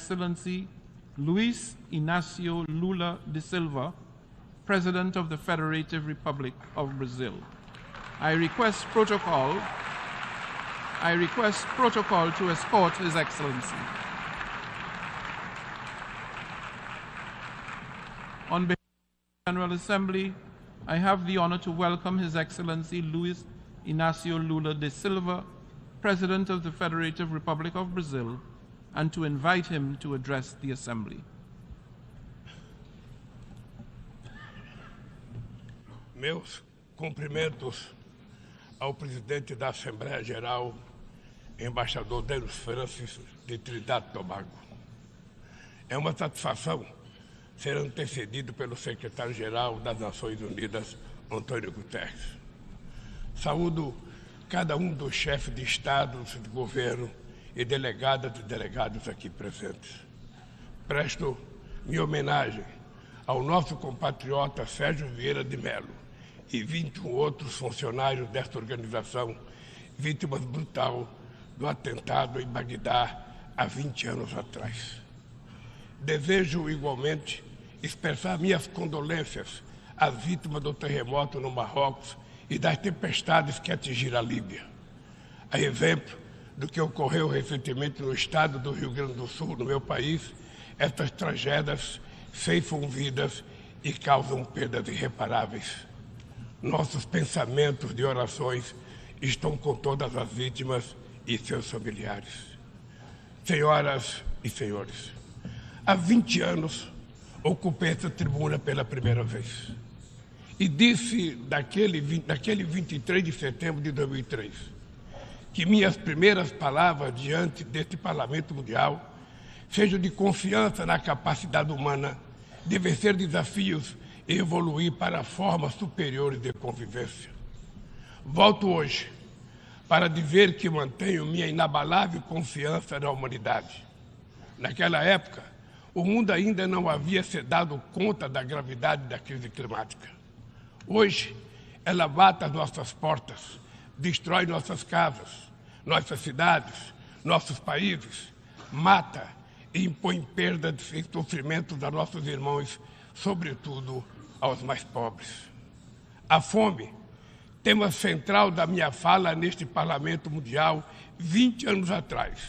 Excellency Luiz Inácio Lula da Silva, President of the Federative Republic of Brazil. I request protocol to escort His Excellency. On behalf of the General Assembly, I have the honor to welcome His Excellency Luiz Inácio Lula da Silva, President of the Federative Republic of Brazil, and to invite him to address the Assembly. Meus cumprimentos ao presidente da Assembleia Geral, embaixador Denis Francis, de Trinidad e Tobago. É uma satisfação ser antecedido pelo secretário-geral das Nações Unidas, Antônio Guterres. Saúdo cada um dos chefes de Estado, de governo e delegadas e delegados aqui presentes. Presto minha homenagem ao nosso compatriota Sérgio Vieira de Mello e 21 outros funcionários desta organização, vítimas brutal do atentado em Bagdá há 20 anos atrás. Desejo igualmente expressar minhas condolências às vítimas do terremoto no Marrocos e das tempestades que atingiram a Líbia. A exemplo do que ocorreu recentemente no estado do Rio Grande do Sul, no meu país, estas tragédias ceifam vidas e causam perdas irreparáveis. Nossos pensamentos e orações estão com todas as vítimas e seus familiares. Senhoras e senhores, há 20 anos ocupei essa tribuna pela primeira vez e disse naquele 23 de setembro de 2003 que minhas primeiras palavras diante deste Parlamento Mundial sejam de confiança na capacidade humana de vencer desafios e evoluir para formas superiores de convivência. Volto hoje para dizer que mantenho minha inabalável confiança na humanidade. Naquela época, o mundo ainda não havia se dado conta da gravidade da crise climática. Hoje, ela bate às nossas portas, destrói nossas casas, nossas cidades, nossos países, mata e impõe perda e sofrimento a nossos irmãos, sobretudo aos mais pobres. A fome, tema central da minha fala neste Parlamento Mundial 20 anos atrás,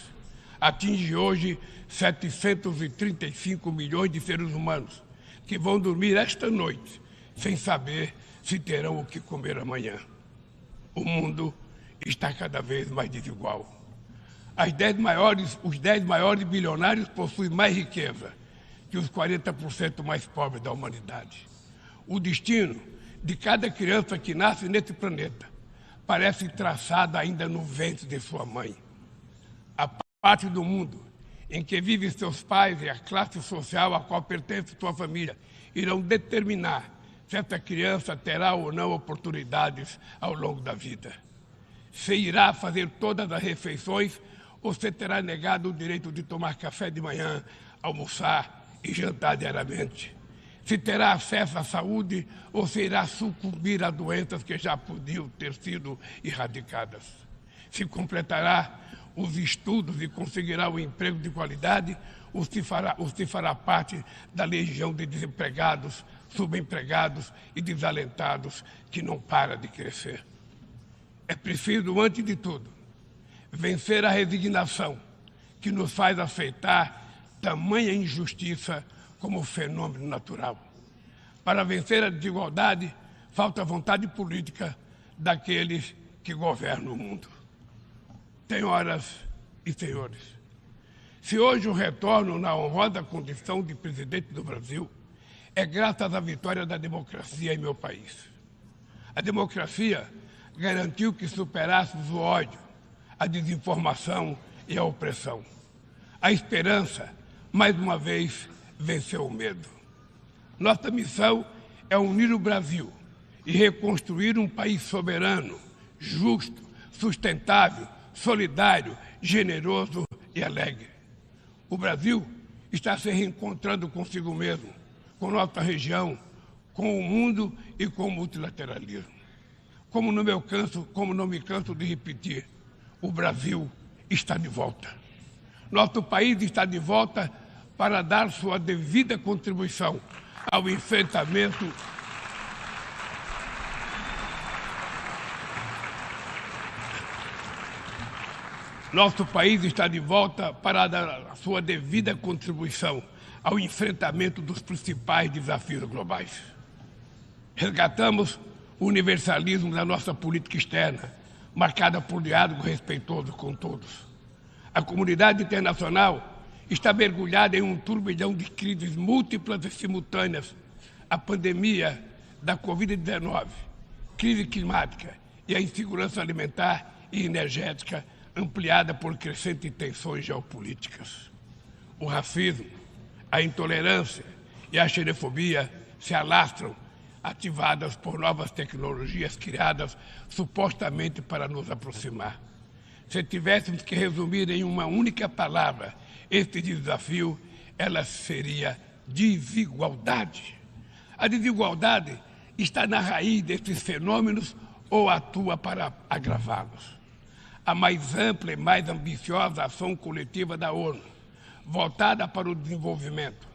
atinge hoje 735 milhões de seres humanos que vão dormir esta noite sem saber se terão o que comer amanhã. O mundo está cada vez mais desigual. Os 10 maiores bilionários possuem mais riqueza que os 40% mais pobres da humanidade. O destino de cada criança que nasce nesse planeta parece traçado ainda no ventre de sua mãe. A parte do mundo em que vivem seus pais e a classe social a qual pertence sua família irão determinar se essa criança terá ou não oportunidades ao longo da vida. Se irá fazer todas as refeições ou se terá negado o direito de tomar café de manhã, almoçar e jantar diariamente. Se terá acesso à saúde ou se irá sucumbir a doenças que já podiam ter sido erradicadas. Se completará os estudos e conseguirá um emprego de qualidade ou se fará parte da legião de desempregados, subempregados e desalentados que não para de crescer. É preciso, antes de tudo, vencer a resignação que nos faz aceitar tamanha injustiça como fenômeno natural. Para vencer a desigualdade, falta vontade política daqueles que governam o mundo. Senhoras e senhores, se hoje eu retorno na honrosa condição de presidente do Brasil, é graças à vitória da democracia em meu país. A democracia garantiu que superássemos o ódio, a desinformação e a opressão. A esperança, mais uma vez, venceu o medo. Nossa missão é unir o Brasil e reconstruir um país soberano, justo, sustentável, solidário, generoso e alegre. O Brasil está se reencontrando consigo mesmo, com nossa região, com o mundo e com o multilateralismo. Como não me canso de repetir, o Brasil está de volta. Nosso país está de volta para dar sua devida contribuição ao enfrentamento Nosso país está de volta para dar a sua devida contribuição ao enfrentamento dos principais desafios globais. Resgatamos o universalismo da nossa política externa, marcada por diálogo respeitoso com todos. A comunidade internacional está mergulhada em um turbilhão de crises múltiplas e simultâneas. A pandemia da Covid-19, crise climática e a insegurança alimentar e energética ampliada por crescentes tensões geopolíticas. O racismo, a intolerância e a xenofobia se alastram, ativadas por novas tecnologias criadas supostamente para nos aproximar. Se tivéssemos que resumir em uma única palavra este desafio, ela seria desigualdade. A desigualdade está na raiz desses fenômenos ou atua para agravá-los. A mais ampla e mais ambiciosa ação coletiva da ONU, voltada para o desenvolvimento,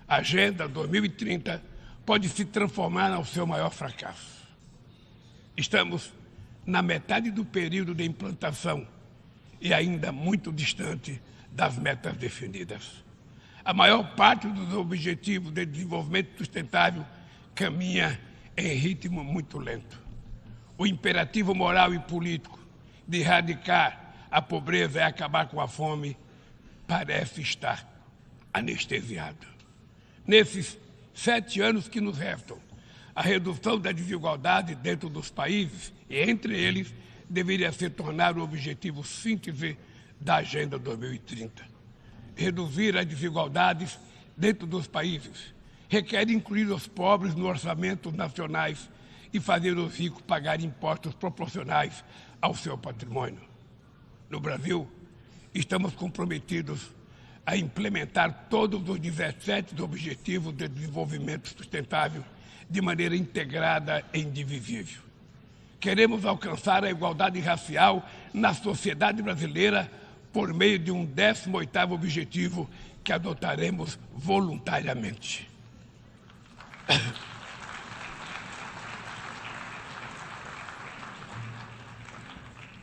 a Agenda 2030, pode se transformar no seu maior fracasso. Estamos na metade do período de implantação e ainda muito distante das metas definidas. A maior parte dos objetivos de desenvolvimento sustentável caminha em ritmo muito lento. O imperativo moral e político de erradicar a pobreza e acabar com a fome parece estar anestesiado. Nesses 7 anos que nos restam, a redução da desigualdade dentro dos países e entre eles deveria se tornar o objetivo síntese da Agenda 2030. Reduzir as desigualdades dentro dos países requer incluir os pobres nos orçamentos nacionais e fazer os ricos pagar impostos proporcionais ao seu patrimônio. No Brasil, estamos comprometidos a implementar todos os 17 Objetivos de Desenvolvimento Sustentável de maneira integrada e indivisível. Queremos alcançar a igualdade racial na sociedade brasileira por meio de um 18º objetivo que adotaremos voluntariamente.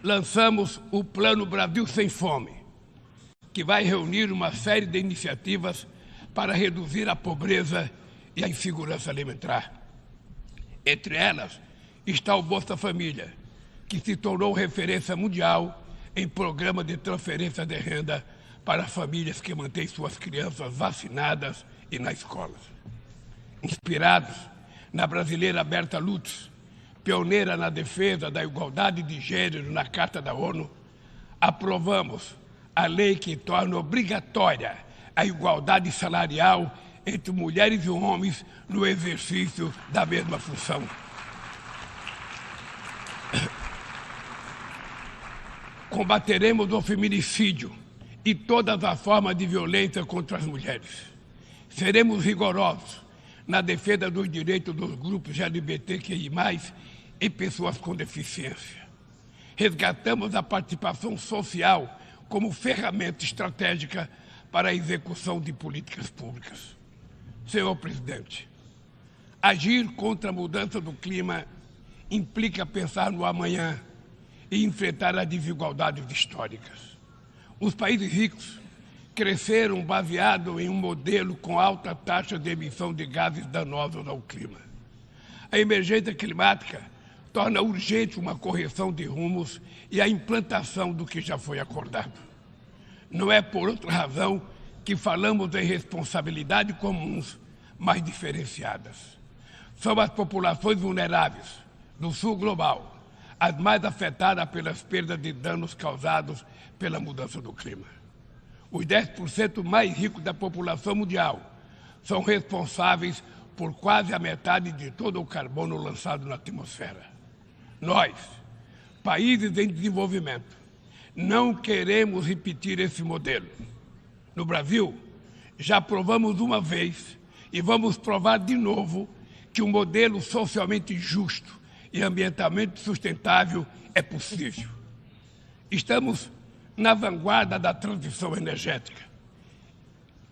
Lançamos o Plano Brasil Sem Fome, que vai reunir uma série de iniciativas para reduzir a pobreza e a insegurança alimentar. Entre elas está o Bolsa Família, que se tornou referência mundial em programa de transferência de renda para famílias que mantêm suas crianças vacinadas e na escola. Inspirados na brasileira Berta Lutz, pioneira na defesa da igualdade de gênero na Carta da ONU, aprovamos a lei que torna obrigatória a igualdade salarial entre mulheres e homens no exercício da mesma função. Combateremos o feminicídio e todas as formas de violência contra as mulheres. Seremos rigorosos na defesa dos direitos dos grupos LGBTQI+, e pessoas com deficiência. Resgatamos a participação social como ferramenta estratégica para a execução de políticas públicas. Senhor Presidente, agir contra a mudança do clima implica pensar no amanhã e enfrentar as desigualdades históricas. Os países ricos cresceram baseado em um modelo com alta taxa de emissão de gases danosos ao clima. A emergência climática torna urgente uma correção de rumos e a implantação do que já foi acordado. Não é por outra razão que falamos em responsabilidades comuns, mas diferenciadas. São as populações vulneráveis do sul global as mais afetadas pelas perdas de danos causados pela mudança do clima. Os 10% mais ricos da população mundial são responsáveis por quase a metade de todo o carbono lançado na atmosfera. Nós, países em desenvolvimento, não queremos repetir esse modelo. No Brasil, já provamos uma vez e vamos provar de novo que um modelo socialmente justo e ambientalmente sustentável é possível. Estamos na vanguarda da transição energética.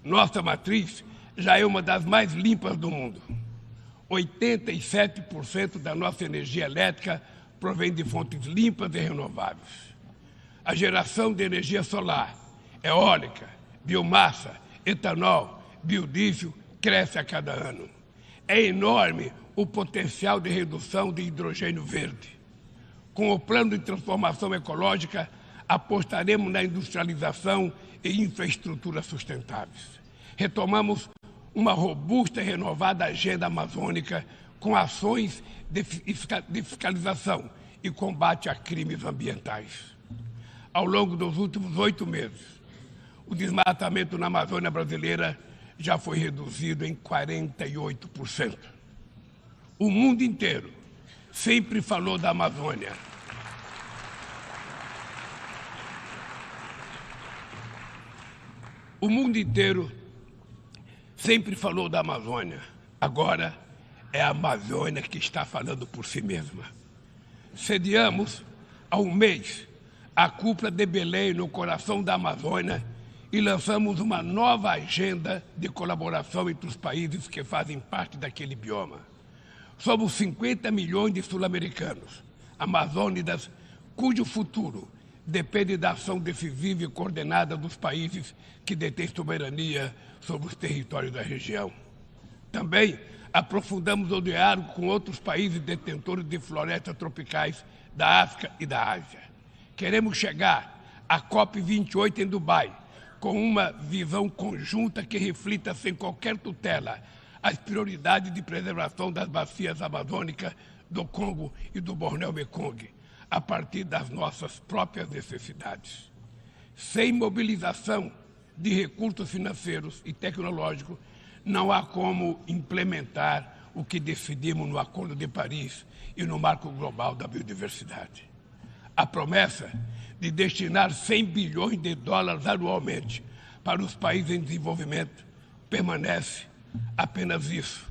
Nossa matriz já é uma das mais limpas do mundo. 87% da nossa energia elétrica provém de fontes limpas e renováveis. A geração de energia solar, eólica, biomassa, etanol, biodiesel cresce a cada ano. É enorme o potencial de redução de hidrogênio verde. Com o plano de transformação ecológica, apostaremos na industrialização e infraestrutura sustentáveis. Retomamos uma robusta e renovada agenda amazônica com ações de fiscalização e combate a crimes ambientais. Ao longo dos últimos 8 meses, o desmatamento na Amazônia brasileira já foi reduzido em 48%. O mundo inteiro sempre falou da Amazônia. O mundo inteiro sempre falou da Amazônia. Agora é a Amazônia que está falando por si mesma. Sediamos há um mês a cúpula de Belém no coração da Amazônia e lançamos uma nova agenda de colaboração entre os países que fazem parte daquele bioma. Somos 50 milhões de sul-americanos, amazônidas, cujo futuro depende da ação decisiva e coordenada dos países que detêm soberania sobre os territórios da região. Também aprofundamos o diálogo com outros países detentores de florestas tropicais da África e da Ásia. Queremos chegar à COP28 em Dubai com uma visão conjunta que reflita sem qualquer tutela as prioridades de preservação das bacias amazônicas do Congo e do Bornéu-Mekong, a partir das nossas próprias necessidades. Sem mobilização de recursos financeiros e tecnológicos, não há como implementar o que decidimos no Acordo de Paris e no Marco Global da Biodiversidade. A promessa de destinar 100 bilhões de dólares anualmente para os países em desenvolvimento permanece apenas isso,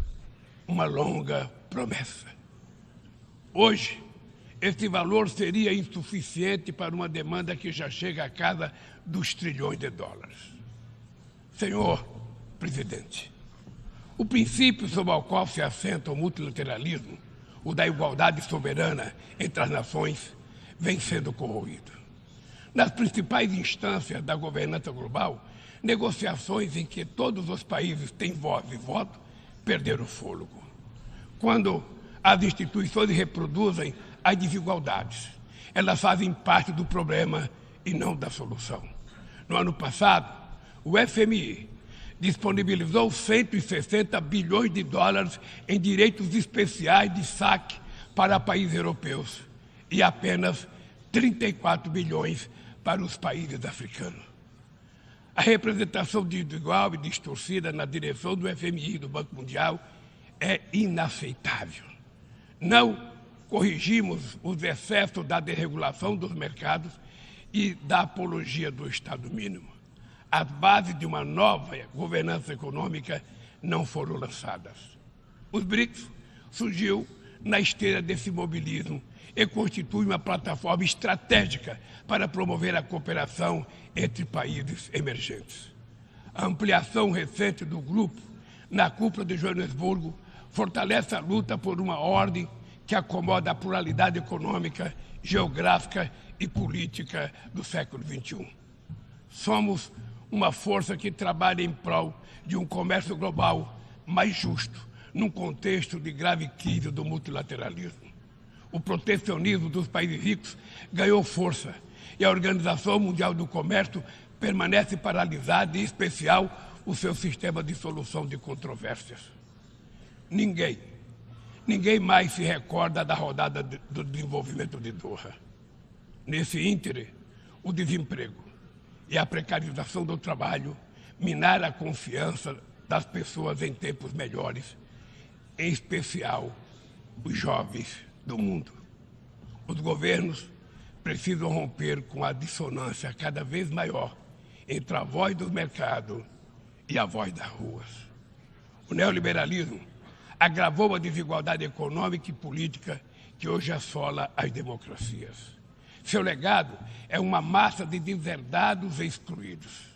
uma longa promessa. Hoje, esse valor seria insuficiente para uma demanda que já chega à casa dos trilhões de dólares. Senhor Presidente, o princípio sobre o qual se assenta o multilateralismo, o da igualdade soberana entre as nações, vem sendo corroído. Nas principais instâncias da governança global, negociações em que todos os países têm voz e voto perderam o fôlego. Quando as instituições reproduzem as desigualdades, elas fazem parte do problema e não da solução. No ano passado, o FMI disponibilizou 160 bilhões de dólares em direitos especiais de saque para países europeus e apenas 34 bilhões para os países africanos. A representação desigual e distorcida na direção do FMI e do Banco Mundial é inaceitável. Não corrigimos os excessos da desregulação dos mercados e da apologia do Estado mínimo. As bases de uma nova governança econômica não foram lançadas. Os BRICS surgiu na esteira desse mobilismo e constitui uma plataforma estratégica para promover a cooperação entre países emergentes. A ampliação recente do grupo na cúpula de Joanesburgo fortalece a luta por uma ordem que acomoda a pluralidade econômica, geográfica e política do século XXI. Somos uma força que trabalha em prol de um comércio global mais justo, num contexto de grave crise do multilateralismo. O protecionismo dos países ricos ganhou força e a Organização Mundial do Comércio permanece paralisada, em especial o seu sistema de solução de controvérsias. Ninguém mais se recorda da rodada do desenvolvimento de Doha. Nesse íntere, o desemprego e a precarização do trabalho minaram a confiança das pessoas em tempos melhores, em especial os jovens do mundo. Os governos precisam romper com a dissonância cada vez maior entre a voz do mercado e a voz das ruas. O neoliberalismo agravou a desigualdade econômica e política que hoje assola as democracias. Seu legado é uma massa de deserdados e excluídos.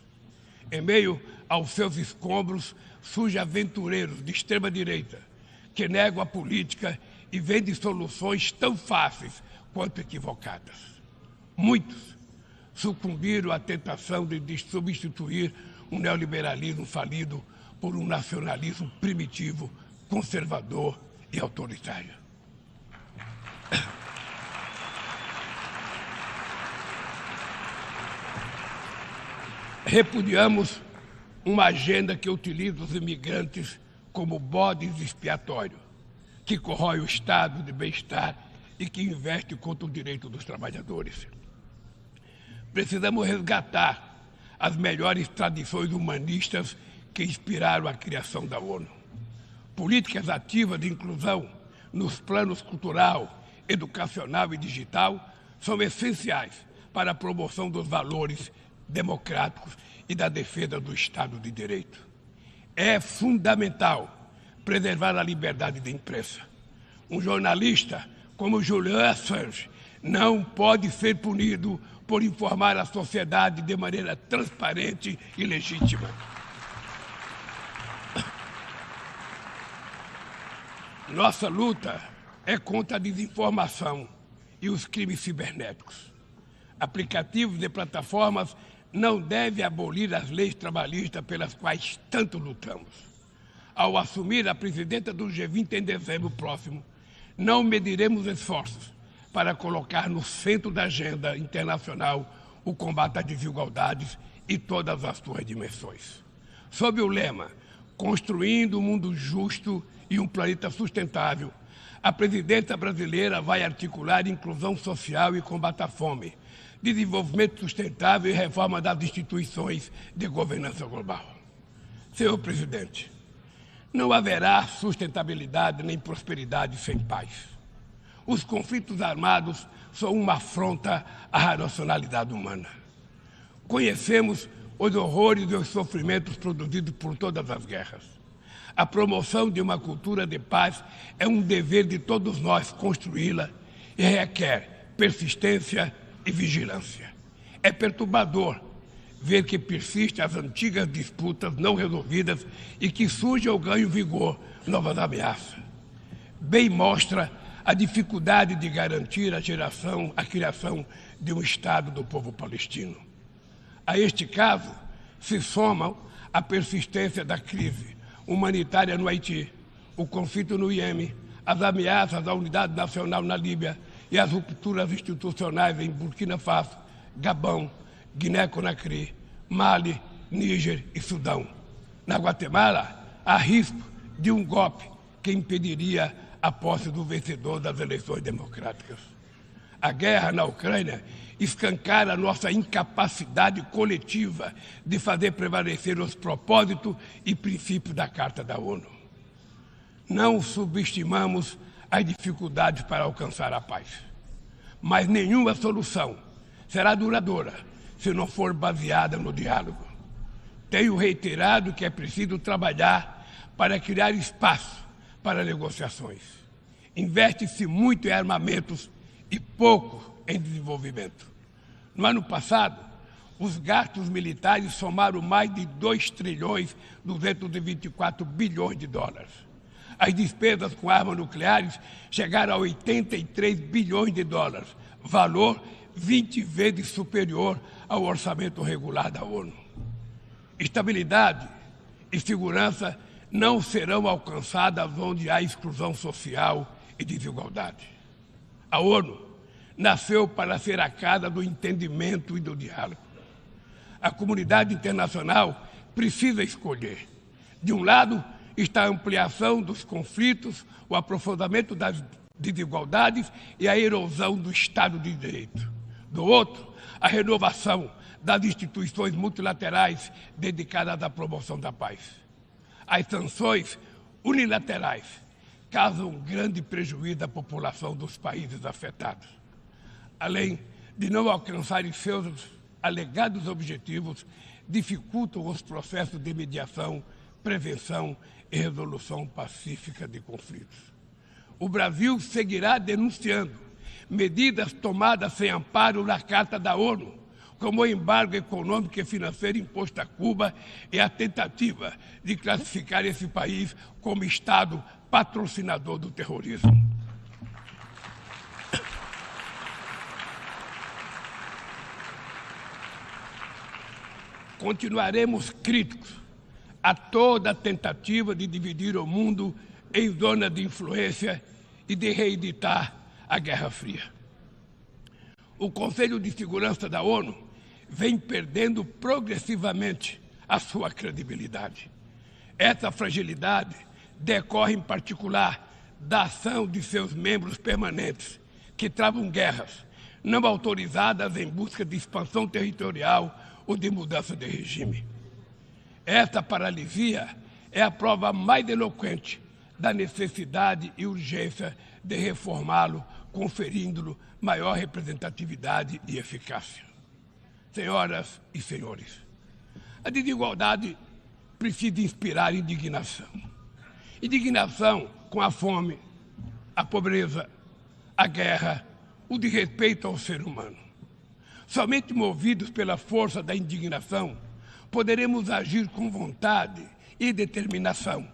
Em meio aos seus escombros, surgem aventureiros de extrema-direita que negam a política e vendem soluções tão fáceis quanto equivocadas. Muitos sucumbiram à tentação de substituir um neoliberalismo falido por um nacionalismo primitivo, conservador e autoritário. Repudiamos uma agenda que utiliza os imigrantes como bodes expiatórios, que corrói o estado de bem-estar e que investe contra o direito dos trabalhadores. Precisamos resgatar as melhores tradições humanistas que inspiraram a criação da ONU. Políticas ativas de inclusão nos planos cultural, educacional e digital são essenciais para a promoção dos valores democráticos e da defesa do Estado de Direito. É fundamental preservar a liberdade de imprensa. Um jornalista como Julian Assange não pode ser punido por informar a sociedade de maneira transparente e legítima. Nossa luta é contra a desinformação e os crimes cibernéticos. Aplicativos e plataformas não devem abolir as leis trabalhistas pelas quais tanto lutamos. Ao assumir a presidência do G20 em dezembro próximo, não mediremos esforços para colocar no centro da agenda internacional o combate às desigualdades e todas as suas dimensões. Sob o lema Construindo um Mundo Justo e um Planeta Sustentável, a presidência brasileira vai articular inclusão social e combate à fome, desenvolvimento sustentável e reforma das instituições de governança global. Senhor presidente, não haverá sustentabilidade nem prosperidade sem paz. Os conflitos armados são uma afronta à racionalidade humana. Conhecemos os horrores e os sofrimentos produzidos por todas as guerras. A promoção de uma cultura de paz é um dever de todos nós construí-la e requer persistência e vigilância. É perturbador ver que persistem as antigas disputas não resolvidas e que surgem ou ganham vigor novas ameaças. Bem mostra a dificuldade de garantir a criação de um Estado do povo palestino. A este caso se somam a persistência da crise humanitária no Haiti, o conflito no Iêmen, as ameaças à unidade nacional na Líbia e as rupturas institucionais em Burkina Faso, Gabão, Guiné-Conakry, Mali, Níger e Sudão. Na Guatemala, há risco de um golpe que impediria a posse do vencedor das eleições democráticas. A guerra na Ucrânia escancara nossa incapacidade coletiva de fazer prevalecer os propósitos e princípios da Carta da ONU. Não subestimamos as dificuldades para alcançar a paz, mas nenhuma solução será duradoura se não for baseada no diálogo. Tenho reiterado que é preciso trabalhar para criar espaço para negociações. Investe-se muito em armamentos e pouco em desenvolvimento. No ano passado, os gastos militares somaram mais de 2,224 bilhões de dólares. As despesas com armas nucleares chegaram a 83 bilhões de dólares, valor 20 vezes superior ao orçamento regular da ONU. Estabilidade e segurança não serão alcançadas onde há exclusão social e desigualdade. A ONU nasceu para ser a casa do entendimento e do diálogo. A comunidade internacional precisa escolher. De um lado está a ampliação dos conflitos, o aprofundamento das desigualdades e a erosão do Estado de Direito. Do outro, a renovação das instituições multilaterais dedicadas à promoção da paz. As sanções unilaterais causam grande prejuízo à população dos países afetados. Além de não alcançarem seus alegados objetivos, dificultam os processos de mediação, prevenção e resolução pacífica de conflitos. O Brasil seguirá denunciando medidas tomadas sem amparo na Carta da ONU, como o embargo econômico e financeiro imposto a Cuba e a tentativa de classificar esse país como Estado patrocinador do terrorismo. Continuaremos críticos a toda tentativa de dividir o mundo em zonas de influência e de reeditar a Guerra Fria. O Conselho de Segurança da ONU vem perdendo progressivamente a sua credibilidade. Essa fragilidade decorre, em particular, da ação de seus membros permanentes, que travam guerras não autorizadas em busca de expansão territorial ou de mudança de regime. Essa paralisia é a prova mais eloquente da necessidade e urgência de reformá-lo, conferindo-lhe maior representatividade e eficácia. Senhoras e senhores, a desigualdade precisa inspirar indignação. Indignação com a fome, a pobreza, a guerra, o desrespeito ao ser humano. Somente movidos pela força da indignação, poderemos agir com vontade e determinação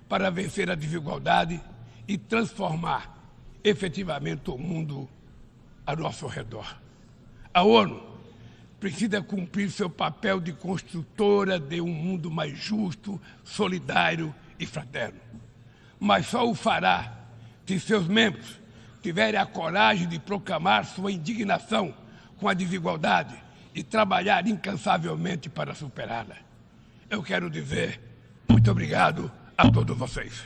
para vencer a desigualdade e transformar efetivamente o mundo a nosso redor. A ONU precisa cumprir seu papel de construtora de um mundo mais justo, solidário e fraterno. Mas só o fará se seus membros tiverem a coragem de proclamar sua indignação com a desigualdade e trabalhar incansavelmente para superá-la. Eu quero dizer muito obrigado a todos vocês.